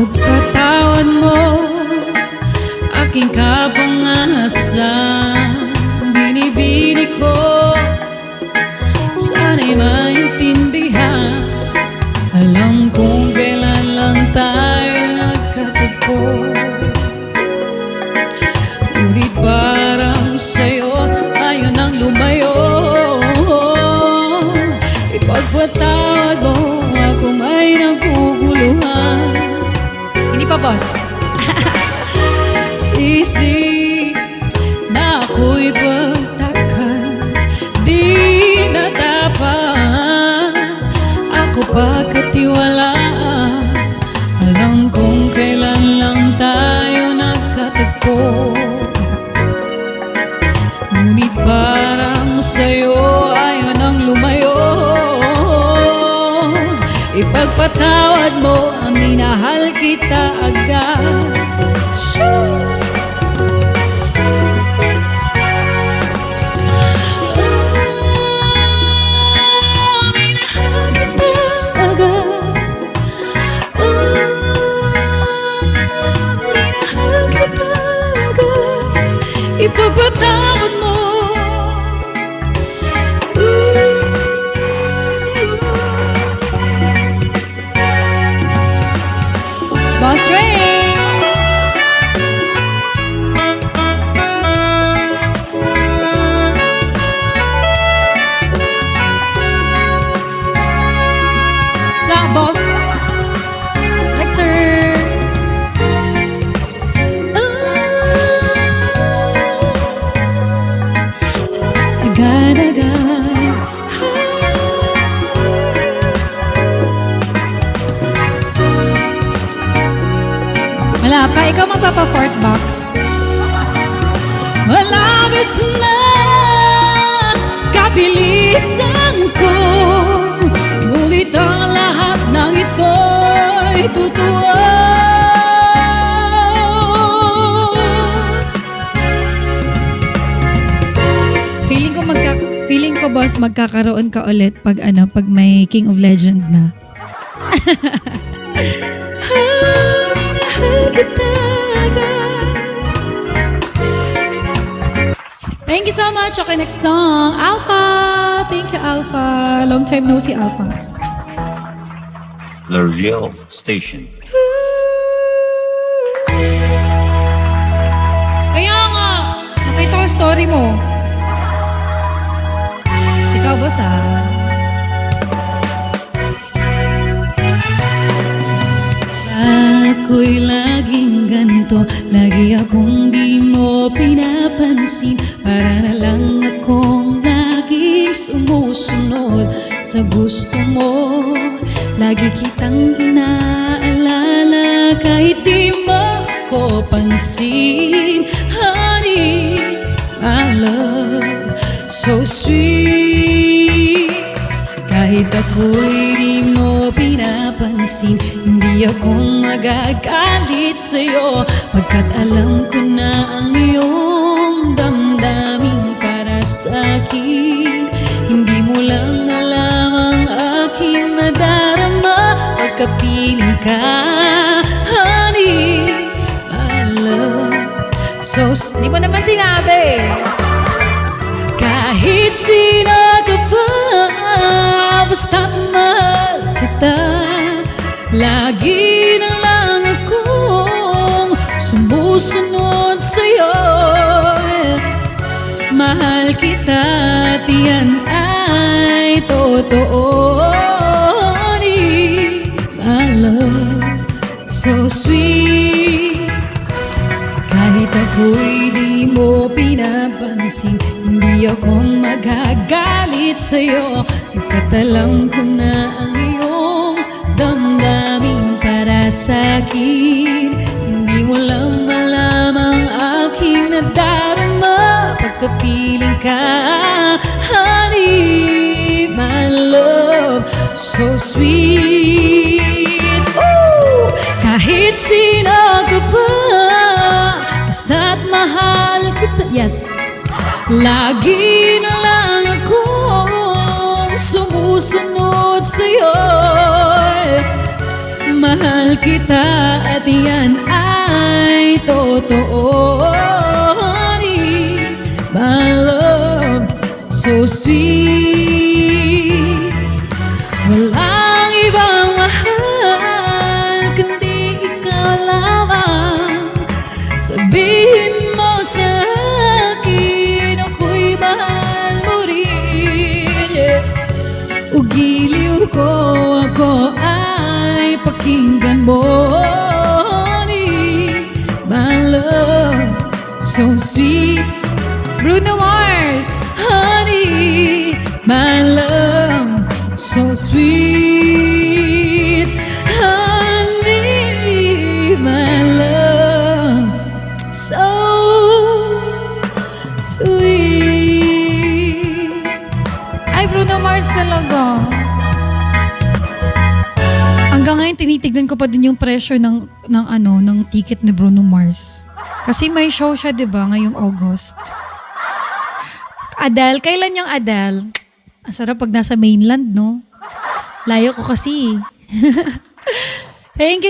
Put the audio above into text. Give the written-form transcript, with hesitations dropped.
Pagpatawad mo, aking kapangasan. Binibini ko, sana'y maintindihan. Alam kong kailan lang tayo nagkatagpo, ngunit parang sa'yo ayaw nang lumayo. Ipagpatawad mo, ako may naguguluhan. Hindi pa, boss. Sisi na ako'y pagtakhan, di na dapat ako pagkatiwalaan. Alam kong kailan lang tayo nagkatagpo, ngunit parang sa'yo ayaw nang lumayo. Ipagpatawad mo, ang minahal kita agad. Ipagpatawad mo. Boss Ray. Sa boss Hector. Wala pa, ikaw magpapa-fourth box. Malabis na kabilisan ko, ngunit ang lahat ng ito'y totoo. Feeling ko, boss, magkakaroon ka ulit pag may King of Legend na. Thank you so much. Okay, next song, Alpha. Thank you, Alpha. Long time no see, Alpha. The Real Station. Kaya nga, nakita ko story mo. Ikaw, boss, Ako'y laging ganto, lagi akong di mo pinapansin. Para na lang akong laging sumusunod sa gusto mo. Lagi kitang inaalala kahit di mo ko pansin. Honey, my love, so sweet. Kahit ako'y di mo pinapansin, hindi ako magagalit sa'yo, pagkat alam ko na ang iyong damdamin para sa'kin. Hindi mo lang alam ang aking nadarama pagkapiling ka. Honey, my love, so di mo naman sinabi. Kahit sino ka pa, basta't mahal kita. Lagi na lang akong sumusunod sa'yo. Mahal kita at yan ay totoo. My love, so sweet. Kahit ako'y di mo pinapansin, hindi ako magagalit sa'yo, pagkat alam ko na ang iyong damdamin para sa'kin. Hindi mo lang alam ang aking nadarama pagkapiling ka. Honey, my love, so sweet. Ooh! Kahit sino ka pa, basta't mahal kita. Yes. Lagi na lang akong sumusunod sa'yo. Mahal kita at yan ay totoo. Honey, my love, so sweet. Walang ibang mahal kundi ikaw lamang. Sabihin mo sa akin ako'y mahal mo rin, yeah. Ugiliw ko, ako ay pakinggan mo. Honey, my love, so sweet. Bruno Mars, honey, my love, so sweet. Honey, my love, so sweet. Ay, Bruno Mars talaga. Hanggang ngayon, tinitignan ko pa din yung presyo ng ticket ni Bruno Mars. Kasi may show siya, di ba, ngayong August. Adele, kailan yung Adele? Ang sarap pag nasa mainland, no? Layo ko kasi. Thank you.